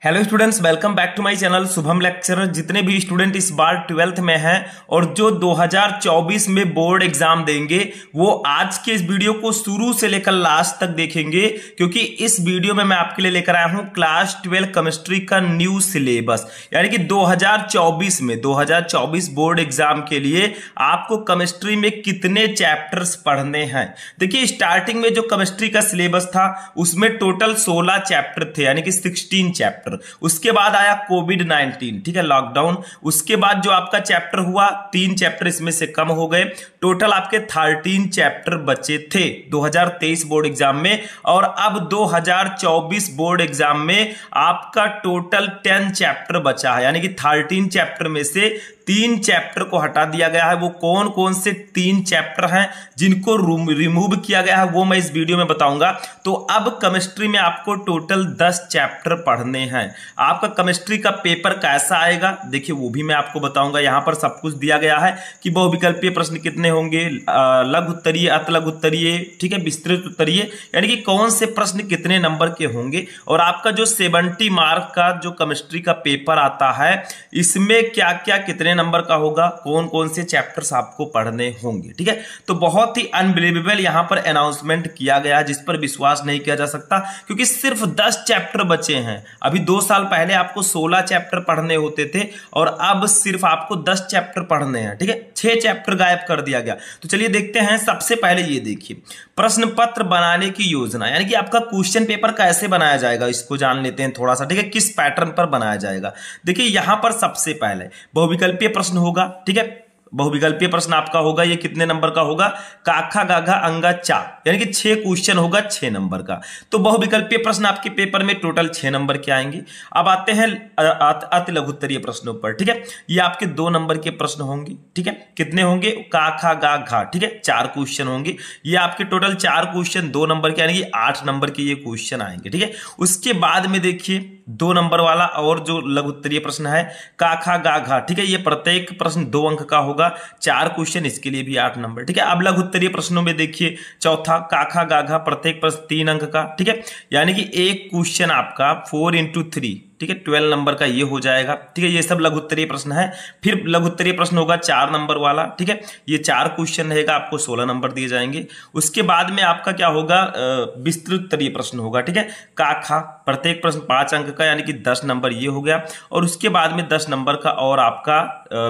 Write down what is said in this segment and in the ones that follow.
Hello students, welcome back to my channel Shubham lecturer. जितने भी student इस बार 12th में हैं और जो 2024 में बोर्ड एग्जाम देंगे वो आज के इस वीडियो को शुरू से लेकर लास्ट तक देखेंगे, क्योंकि इस वीडियो में मैं आपके लिए लेकर आया हूं क्लास 12 केमिस्ट्री का न्यू सिलेबस। यानी कि 2024 बोर्ड एग्जाम के लिए आपको केमिस्ट्री में कितने चैप्टर्स पढ़ने हैं। देखिए, स्टार्टिंग में जो केमिस्ट्री का सिलेबस था उसमें टोटल 16 चैप्टर थे, यानी कि 16 चैप्टर। उसके बाद आया कोविड-19, ठीक है, लॉकडाउन। उसके बाद जो आपका चैप्टर हुआ, 3 चैप्टर इसमें से कम हो गए। टोटल आपके 13 चैप्टर बचे थे 2023 बोर्ड एग्जाम में। और अब 2024 बोर्ड एग्जाम में आपका टोटल 10 चैप्टर बचा है, यानी कि 13 चैप्टर में से 3 चैप्टर को हटा दिया गया है। वो कौन कौन से 3 चैप्टर हैं जिनको रिमूव किया गया है वो मैं इस वीडियो में बताऊंगा। तो अब केमिस्ट्री में आपको टोटल 10 चैप्टर पढ़ने हैं। आपका केमिस्ट्री का पेपर कैसा आएगा देखिए वो भी मैं आपको बताऊंगा। यहां पर सब कुछ दिया गया है कि बहुविकल्पीय प्रश्न कितने होंगे, लघु उत्तरीय, अतिलघु उत्तरीय, ठीक है, विस्तृत उत्तरीय, यानी कि कौन से प्रश्न कितने नंबर के होंगे। और आपका जो 70 मार्क का जो केमिस्ट्री का पेपर आता है इसमें क्या क्या कितने नंबर का होगा, कौन कौन से चैप्टर्स आपको पढ़ने होंगे, ठीक है। तो बहुत ही अनबिलीवेबल यहां पर अनाउंसमेंट किया गया, जिस पर विश्वास नहीं किया जा सकता, क्योंकि सिर्फ 10 चैप्टर बचे हैं। अभी 2 साल पहले आपको 16 चैप्टर पढ़ने होते थे और अब सिर्फ आपको 10 चैप्टर पढ़ने हैं, ठीक है। 6 चैप्टर गायब कर दिया गया। तो चलिए देखते हैं। सबसे पहले ये देखिए, प्रश्न पत्र बनाने की योजना, यानी कि आपका क्वेश्चन पेपर कैसे बनाया जाएगा इसको जान लेते हैं थोड़ा सा, ठीक है, किस पैटर्न पर बनाया जाएगा। देखिए यहां पर सबसे पहले बहुविकल्पीय प्रश्न होगा, ठीक है। बहुविकल्पीय प्रश्न आपका होगा, ये कितने नंबर का होगा, काखा गाघा अंगा चा, यानी कि 6 क्वेश्चन होगा 6 नंबर का। तो बहुविकल्पीय प्रश्न आपके पेपर में टोटल 6 नंबर के आएंगे। अब आते हैं अति लघु उत्तरीय प्रश्नों पर, ठीक है। ये आपके 2 नंबर के प्रश्न होंगे, ठीक है। कितने होंगे, काखा गा घा, ठीक है, 4 क्वेश्चन होंगे। ये आपके टोटल 4 क्वेश्चन 2 नंबर के, यानी कि 8 नंबर के ये क्वेश्चन आएंगे, ठीक है। उसके बाद में देखिए 2 नंबर वाला और जो लघु उत्तरीय प्रश्न है काखा गा घा, ठीक है, ये प्रत्येक प्रश्न 2 अंक का होगा, 4 क्वेश्चन, इसके लिए भी 8 नंबर, ठीक है। अब लघु उत्तरीय प्रश्नों में देखिए चौथा काखा गाघा, प्रत्येक प्रश्न 3 अंक का, ठीक है, यानी कि एक क्वेश्चन आपका 4 into 3, ठीक है, 12 नंबर का ये हो जाएगा, ठीक है। ये सब लघु उत्तरीय प्रश्न है। फिर लघु उत्तरीय प्रश्न होगा 4 नंबर वाला, ठीक है, ये 4 क्वेश्चन रहेगा, आपको 16 नंबर दिए जाएंगे। उसके बाद में आपका क्या होगा, विस्तृत उत्तरीय प्रश्न होगा, ठीक है, काखा, प्रत्येक प्रश्न 5 अंक का, यानी कि 10 नंबर ये हो गया। और उसके बाद में 10 नंबर का और आपका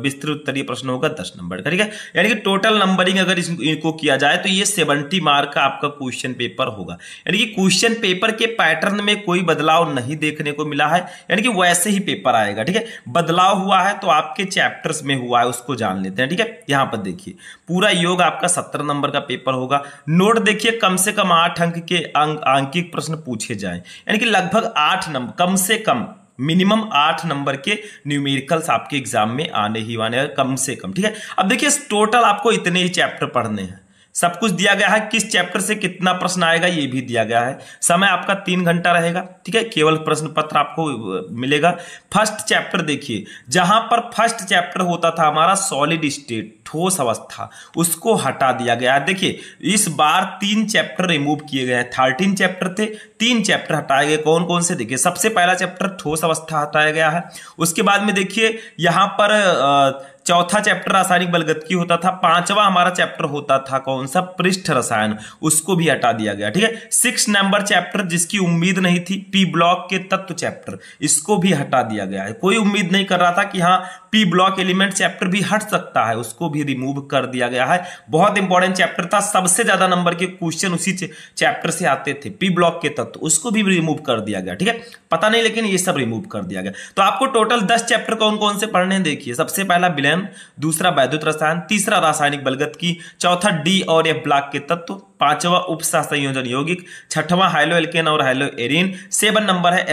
विस्तृत उत्तरीय प्रश्न होगा 10 नंबर का, ठीक है। यानी कि टोटल नंबरिंग अगर इनको किया जाए तो ये 70 मार्क का आपका क्वेश्चन पेपर होगा। यानी कि क्वेश्चन पेपर के पैटर्न में कोई बदलाव नहीं देखने को मिला है, यानी कि वैसे ही पेपर आएगा, ठीक है। बदलाव हुआ है तो आपके चैप्टर्स में हुआ है, उसको जान लेते हैं, ठीक है। यहां पर देखिए पूरा योग आपका 17 नंबर का पेपर होगा। नोट देखिए, कम से कम 8 अंक के आंकिक प्रश्न पूछे जाएं, यानी कि लगभग 8 नंबर, कम से कम मिनिमम 8 नंबर के न्यूमेरिकल्स आपके एग्जाम में आने ही वाले हैं, कम से कम, ठीक है। अब देखिए टोटल आपको इतने ही चैप्टर पढ़ने हैं, सब कुछ दिया गया है, किस चैप्टर से कितना प्रश्न आएगा ये भी दिया गया है। समय आपका 3 घंटा रहेगा, ठीक है, केवल प्रश्न पत्र आपको मिलेगा। फर्स्ट चैप्टर देखिए, जहां पर फर्स्ट चैप्टर होता था हमारा सॉलिड स्टेट, ठोस अवस्था, उसको हटा दिया गया है। देखिए इस बार 3 चैप्टर रिमूव किए गए हैं। 13 चैप्टर थे, 3 चैप्टर हटाए गए। कौन कौन से देखिए, सबसे पहला चैप्टर ठोस अवस्था हटाया गया है। उसके बाद में देखिए यहां पर चौथा चैप्टर रासायनिक बलगतिकी होता था। 5वां हमारा चैप्टर होता था कौन सा, पृष्ठ रसायन, उसको भी हटा दिया गया, ठीक है। 6 नंबर चैप्टर जिसकी उम्मीद नहीं थी, पी ब्लॉक के तत्व चैप्टर, इसको भी हटा दिया गया है। कोई उम्मीद नहीं कर रहा था कि हाँ पी ब्लॉक एलिमेंट चैप्टर भी हट सकता है, उसको भी रिमूव कर दिया गया है। बहुत इंपॉर्टेंट चैप्टर था, सबसे ज्यादा नंबर के क्वेश्चन उसी चैप्टर से आते थे, पी ब्लॉक के तत्व, उसको भी रिमूव कर दिया गया, ठीक है। पता नहीं लेकिन ये सब रिमूव कर दिया गया। तो आपको टोटल 10 चैप्टर कौन कौन से पढ़ने हैं देखिए। सबसे पहला विलयन, दूसरा वैद्युत रसायन, तीसरा रासायनिक बलगतिकी, चौथा डी और एफ ब्लॉक के तत्व, 5वां उपसहसंयोजन यौगिक, 6वां हाइलो एल्केन और हाइलो एरिन, 7 नंबर है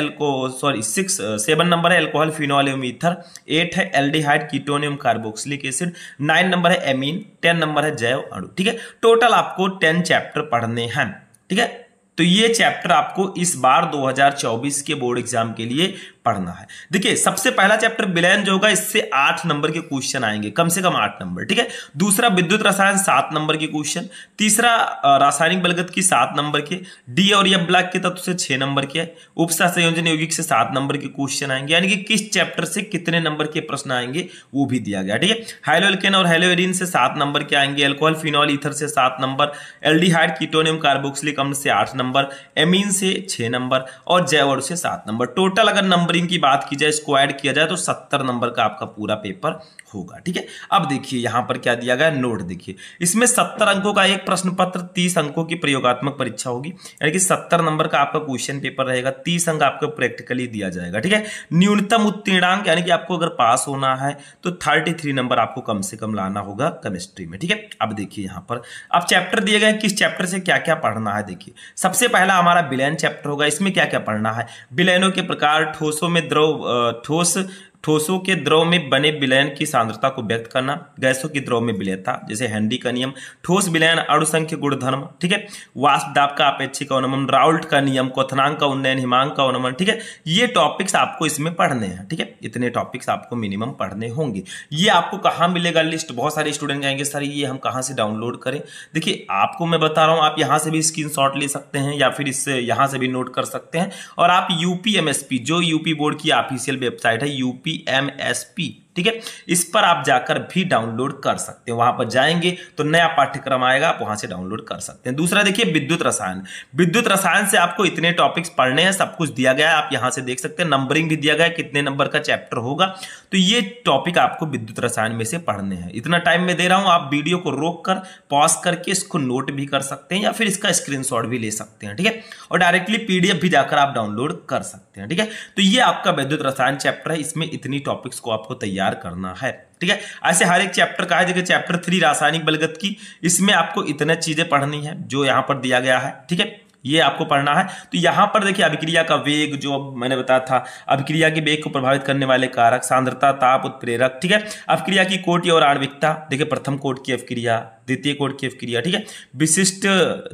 7 नंबर है एल्कोहल फिनॉल एवं ईथर, 8 है एल्डिहाइड कीटोन एवं कार्बोक्सिलिक एसिड, 9 नंबर है एमीन, 10 नंबर है जैव अणु, ठीक है। टोटल आपको 10 चैप्टर पढ़ने हैं, ठीक है। तो ये चैप्टर आपको इस बार 2024 के बोर्ड एग्जाम के लिए पढ़ना है। देखिए सबसे पहला चैप्टर विलयन जो होगा इससे 8 नंबर के क्वेश्चन आएंगे, कम से कम 8 नंबर, ठीक है। दूसरा विद्युत रसायन 7 नंबर के क्वेश्चन। तीसरा रासायनिक बलगत की 7 नंबर के, डी और एफ ब्लॉक के तत्व से 6 नंबर के, उपसह संयोजन यौगिक से 7 नंबर के क्वेश्चन आएंगे, यानी कि किस चैप्टर से कितने नंबर के प्रश्न आएंगे वो भी दिया गया, ठीक है। हाइलोएल्केन और हाइलोएरिन से 7 नंबर के आएंगे, अल्कोहल फिनॉल ईथर से 7 नंबर, एल्डिहाइड कीटोनियम कार्बोक्सिलिक अम्ल से 8 नंबर, एमीन से 6 नंबर और जैवोड से 7 नंबर। टोटल अगर नंबरिंग की बात की जाए, इसको ऐड किया जाए तो 70 नंबर का आपका पूरा पेपर होगा, ठीक है। अब देखिए यहां पर क्या दिया गया, नोट देखिए, इसमें 70 अंकों का एक प्रश्न पत्र, 30 अंकों की प्रयोगात्मक परीक्षा होगी, यानी कि 70 नंबर का आपका क्वेश्चन पेपर रहेगा, 30 अंक आपको प्रैक्टिकली दिया जाएगा, ठीक है। न्यूनतम उत्तीर्णांक यानी कि आपको अगर पास होना है तो 33 नंबर आपको कम से कम लाना होगा केमिस्ट्री में, ठीक है। अब देखिए यहां पर अब चैप्टर दिए गए, किस चैप्टर से क्या क्या पढ़ना है। देखिए सबसे पहला हमारा विलयन चैप्टर होगा, इसमें क्या क्या पढ़ना है, विलयनों के प्रकार, ठोसों में द्रव ठोसों के द्रव में बने विलयन की सांद्रता को व्यक्त करना, गैसों की द्रव में विलयनता जैसे हेनरी का नियम, ठोस विलयन अणुसंख्य गुणधर्म, ठीक है, वाष्प दाब का अपेक्षिक अवनमन, राउल्ट का नियम, क्वथनांक का उन्नयन, हिमांक का अवनमन, ठीक है। ये टॉपिक्स आपको इसमें पढ़ने हैं, ठीक है, इतने टॉपिक्स आपको मिनिमम पढ़ने होंगे। ये आपको कहाँ मिलेगा लिस्ट, बहुत सारे स्टूडेंट कहेंगे सर ये हम कहाँ से डाउनलोड करें। देखिए आपको मैं बता रहा हूँ, आप यहाँ से भी स्क्रीनशॉट ले सकते हैं या फिर इससे यहाँ से भी नोट कर सकते हैं, और आप यूपीएमएसपी जो यूपी बोर्ड की ऑफिशियल वेबसाइट है यूपीएमएसपी, ठीक है, इस पर आप जाकर भी डाउनलोड कर सकते हैं। वहां पर जाएंगे तो नया पाठ्यक्रम आएगा, आप वहां से डाउनलोड कर सकते हैं। दूसरा देखिए विद्युत रसायन, विद्युत रसायन से आपको इतने टॉपिक्स पढ़ने हैं, सब कुछ दिया गया है, आप यहां से देख सकते हैं, नंबरिंग भी दिया गया है, कितने नंबर का चैप्टर होगा। तो ये टॉपिक आपको विद्युत रसायन में से पढ़ने हैं। इतना टाइम में दे रहा हूं, आप वीडियो को रोक कर पॉज करके इसको नोट भी कर सकते हैं या फिर इसका स्क्रीनशॉट भी ले सकते हैं, ठीक है, और डायरेक्टली पीडीएफ भी जाकर आप डाउनलोड कर सकते हैं, ठीक है। तो ये आपका विद्युत रसायन चैप्टर है, इसमें इतनी टॉपिक्स को आपको तैयार करना है, ठीक है। ऐसे हर एक चैप्टर का है। देखिए चैप्टर 3 रासायनिक बलगत की, इसमें आपको इतने चीजें पढ़नी है जो यहां पर दिया गया है, ठीक है, ये आपको पढ़ना है। तो यहां पर देखिए अभिक्रिया का वेग, जो मैंने बताया था, अभिक्रिया के वेग को प्रभावित करने वाले कारक, सांद्रता, ताप, उत्प्रेरक, ठीक है, अभिक्रिया की कोटि और आणविकता, देखिए प्रथम कोट की अभिक्रिया, द्वितीय कोट की अभिक्रिया, ठीक है, विशिष्ट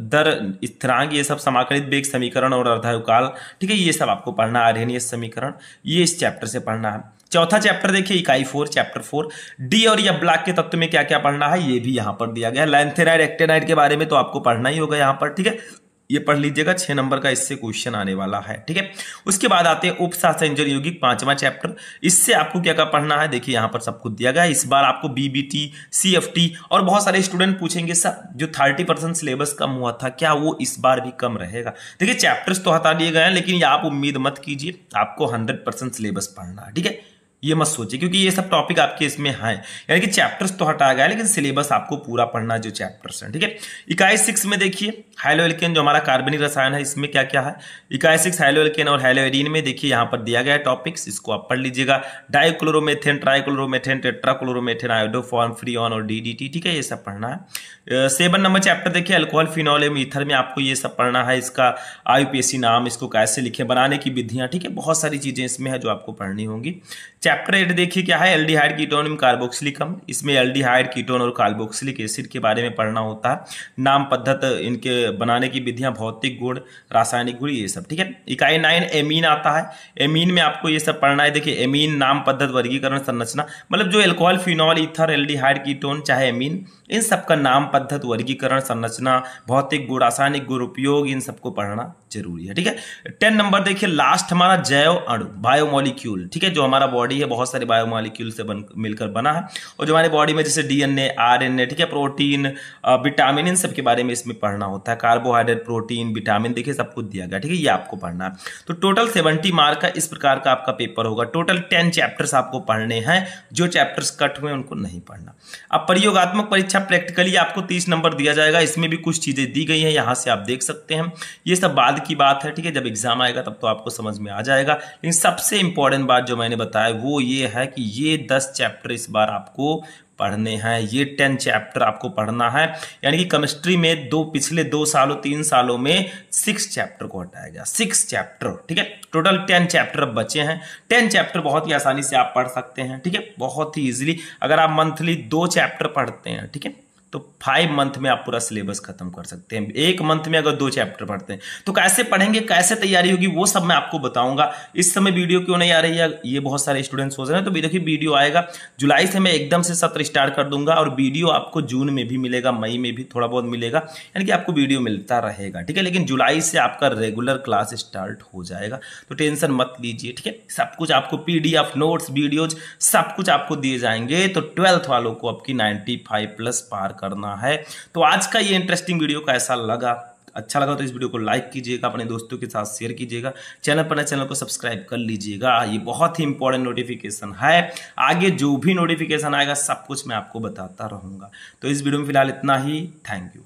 दर, स्थिरांक, ये सब, समाकलित वेग समीकरण और अर्धायुकाल, ठीक है, ये सब आपको पढ़ना है, आर्हेनियस समीकरण, ये इस चैप्टर से पढ़ना है। चौथा चैप्टर देखिए इकाई 4, चैप्टर 4, डी और एफ ब्लॉक के तत्व में क्या क्या पढ़ना है, ये भी यहां पर दिया गया है। लैंथेनाइड, एक्टेनाइड के बारे में तो आपको पढ़ना ही होगा यहां पर, ठीक है, ये पढ़ लीजिएगा, 6 नंबर का इससे क्वेश्चन आने वाला है, ठीक है। उसके बाद आते हैं उपसह संयोजन यौगिक, 5वां चैप्टर, इससे आपको क्या क्या पढ़ना है। देखिए यहां पर सब कुछ दिया गया है। इस बार आपको बीबीटी, सीएफटी, और बहुत सारे स्टूडेंट पूछेंगे सर जो 30% सिलेबस कम हुआ था क्या वो इस बार भी कम रहेगा। देखिए चैप्टर्स तो हटा दिए गए हैं, लेकिन आप उम्मीद मत कीजिए, आपको 100% सिलेबस पढ़ना है, ठीक है, ये मत सोचिए, क्योंकि ये सब टॉपिक आपके इसमें हैं, यानी कि चैप्टर्स तो हटाया गया है लेकिन सिलेबस आपको पूरा पढ़ना जो चैप्टर्स हैं, ठीक है। इकाई 6 में देखिए हाइलोएल्केन जो हमारा कार्बनिक रसायन है, इसमें क्या क्या है। इकाई 6 हाइलोएल्केन और हाइलोएरिन में देखिए यहाँ पर दिया गया है टॉपिक्स, इसको आप पढ़ लीजिएगा। डाइक्लोरोमेथेन, ट्राइक्लोरोमेथेन, टेट्राक्लोरोमेथेन, आयोडोफॉर्म, फ्रीऑन और डीडीटी, ठीक है, ये सब पढ़ना है। 7 नंबर चैप्टर देखिए अल्कोहल फिनॉल एवं ईथर में आपको ये सब पढ़ना है, इसका आईयूपीएसी नाम, इसको कैसे लिखे, बनाने की विधियां, ठीक है, बहुत सारी चीजें इसमें है जो आपको पढ़नी होंगी। चैप्टर 8 देखिए क्या है, एल्डिहाइड कीटोन एवं कार्बोक्सिलिक अम्ल, इसमें एल्डिहाइड कीटोन और कार्बोक्सिलिक एसिड के बारे में पढ़ना होता है, नाम, पद्धत, इनके बनाने की विधियां, भौतिक गुण, रासायनिक गुण, ये सब, ठीक है। इकाई 9 एमीन आता है, एमीन में आपको ये सब पढ़ना है। देखिए एमीन नाम, पद्धत, वर्गीकरण, संरचना, मतलब जो alcohol phenol ether aldehyde ketone चाहे एमीन, इन सब का नाम, पद्धत, वर्गीकरण, संरचना, भौतिक गुण, रासायनिक गुण, उपयोग, इन सबको पढ़ना जरूरी है, ठीक है। 10 नंबर देखिए लास्ट हमारा जैव अणु, बायोमोलिक्यूल, ठीक है, जो हमारा बॉडी है बहुत सारे बायोमोलिक्यूल से मिलकर बना है, और जो हमारी बॉडी में जैसे डीएनए, आरएनए, ठीक है, प्रोटीन, विटामिन, इन सब के बारे में इसमें पढ़ना होता है। कार्बोहाइड्रेट, प्रोटीन, विटामिन, देखिए सब कुछ दिया गया, ठीक है, ये आपको पढ़ना है। तो टोटल 70 मार्क का इस प्रकार का आपका पेपर होगा। टोटल 10 चैप्टर्स आपको पढ़ने हैं, जो चैप्टर्स कट हुए उनको नहीं पढ़ना। अब प्रयोगात्मक परीक्षा प्रैक्टिकली आपको 30 नंबर दिया जाएगा, इसमें भी कुछ चीजें दी गई हैं, यहां से आप देख सकते हैं, ये सब बाद की बात है, ठीक है, जब एग्जाम आएगा तब तो आपको समझ में आ जाएगा। लेकिन सबसे इंपॉर्टेंट बात जो मैंने बताया वो ये है कि ये 10 चैप्टर इस बार आपको पढ़ने हैं, ये 10 चैप्टर आपको पढ़ना है, यानी कि केमिस्ट्री में पिछले 2 सालों 3 सालों में 6 चैप्टर को हटाया गया, 6 चैप्टर, ठीक है, टोटल 10 चैप्टर अब बचे हैं। 10 चैप्टर बहुत ही आसानी से आप पढ़ सकते हैं, ठीक है, बहुत ही इजीली। अगर आप मंथली 2 चैप्टर पढ़ते हैं, ठीक है, तो 5 मंथ में आप पूरा सिलेबस खत्म कर सकते हैं। 1 मंथ में अगर 2 चैप्टर पढ़ते हैं तो कैसे पढ़ेंगे, कैसे तैयारी होगी, वो सब मैं आपको बताऊंगा। इस समय वीडियो क्यों नहीं आ रही है, ये बहुत सारे स्टूडेंट सोच रहे हैं। तो देखिए वीडियो आएगा जुलाई से, मैं एकदम से सत्र स्टार्ट कर दूंगा और वीडियो आपको जून में भी मिलेगा, मई में भी थोड़ा बहुत मिलेगा, यानी कि आपको वीडियो मिलता रहेगा, ठीक है। लेकिन जुलाई से आपका रेगुलर क्लास स्टार्ट हो जाएगा, तो टेंशन मत लीजिए, ठीक है। सब कुछ आपको PDF नोट्स वीडियोज सब कुछ आपको दिए जाएंगे। तो 12th वालों को आपकी 95+ पार करना है। तो आज का ये इंटरेस्टिंग वीडियो कैसा लगा, अच्छा लगा तो इस वीडियो को लाइक कीजिएगा, अपने दोस्तों के साथ शेयर कीजिएगा, चैनल को सब्सक्राइब कर लीजिएगा। ये बहुत ही इंपॉर्टेंट नोटिफिकेशन है, आगे जो भी नोटिफिकेशन आएगा सब कुछ मैं आपको बताता रहूंगा। तो इस वीडियो में फिलहाल इतना ही, थैंक यू।